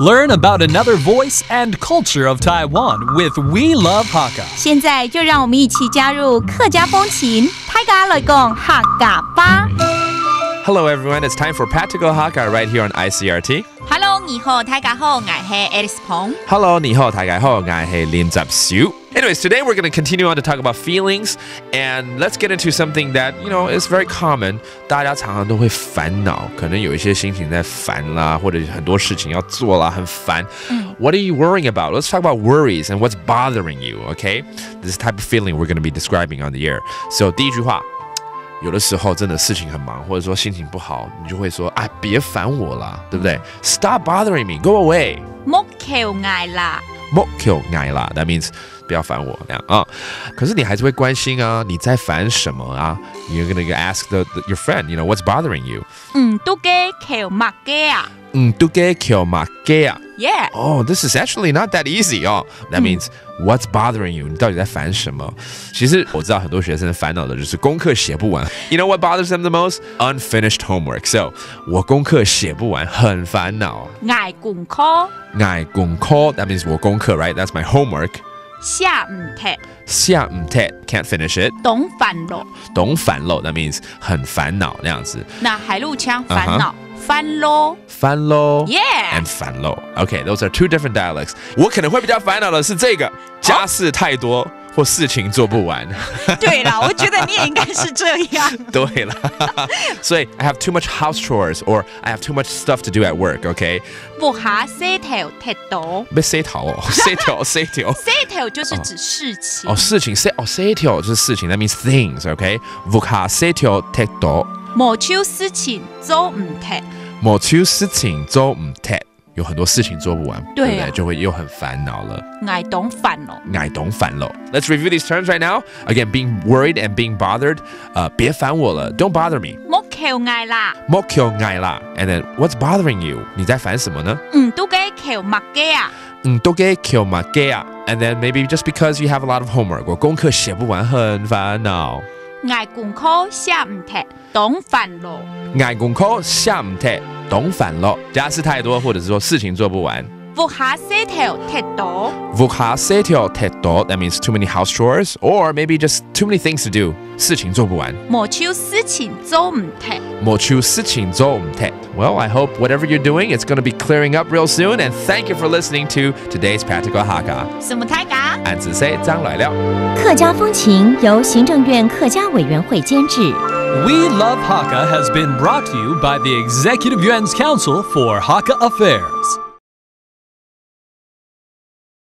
Learn about another voice and culture of Taiwan with We Love Hakka. 现在就让我们一起加入客家风情，大家来讲客家吧。Hello everyone, it's time for Practical Hakka right here on ICRT. Hello， 你好，大家好，我是 Alice Pong。Hello, 你好，大家好，我是林澤少。Anyways, today we're going to continue on to talk about feelings, and let's get into something that, is very common. 大家常常都会烦恼，可能有一些心情在烦啦，或者很多事情要做啦，很烦。What are you worrying about? Let's talk about worries and what's bothering you, okay? This type of feeling we're going to be describing on the air. So, 第一句话，有的时候真的事情很忙，或者说心情不好，你就会说啊，别烦我啦，对不对 ？Stop bothering me, go away. 莫求爱啦，莫求爱啦 ，That means 不要烦我那样啊。可是你还是会关心啊，你在烦什么啊 ？You're gonna ask your friend, what's bothering you? 都给求马给啊。都给求马给啊。Yeah. Oh, this is actually not that easy. Oh, that means what's bothering you? 你到底在烦什么？其实我知道很多学生烦恼的就是功课写不完。You know what bothers them the most? Unfinished homework. So, 我功课写不完，很烦恼。爱功课。爱功课 That means 我功课 right? That's my homework. 写唔贴。写唔贴 Can't finish it. 懂烦恼。懂烦恼 That means 很烦恼那样子。那海陆腔烦恼。烦咯，烦咯 ，Yeah， and 烦咯 Okay, those are two different dialects. 我可能会比较烦恼的是这个，家事太多或事情做不完。对啦，我觉得你也应该是这样。对啦，所以 I have too much house chores or I have too much stuff to do at work. Okay. 不下洗头太多。被洗头哦，洗头。洗头就是指事情。事情洗头就是事情 That means things. Okay. 不下洗头太多。冇手事情做唔贴，冇手事情做唔贴，有很多事情做不完，对不对？就会又很烦恼了。爱懂烦咯，爱懂烦咯。Let's review these terms right now. Again, being worried and being bothered. 别烦我了 ，Don't bother me. 莫求爱啦，莫求爱啦。And then, what's bothering you? 你在烦什么呢？都给求马给啊。都给求马给啊。And then maybe just because you have a lot of homework. 我功课写不完，很烦恼。爱功课写唔贴，懂烦咯。爱功课写唔贴，懂烦咯。家事太多，或者是说事情做不完。不下洗头太多。不下洗头太多 That means too many house chores, or maybe just too many things to do. 事情做不完。冇手事情做唔贴。冇手事情做唔贴。Well, I hope whatever you're doing, it's going to be clearing up real soon. And thank you for listening to today's Practical Hakka. 什么太嘎？俺只say张来了。客家风情由行政院客家委员会监制。We Love Hakka has been brought to you by the Executive Yuan's Council for Hakka Affairs.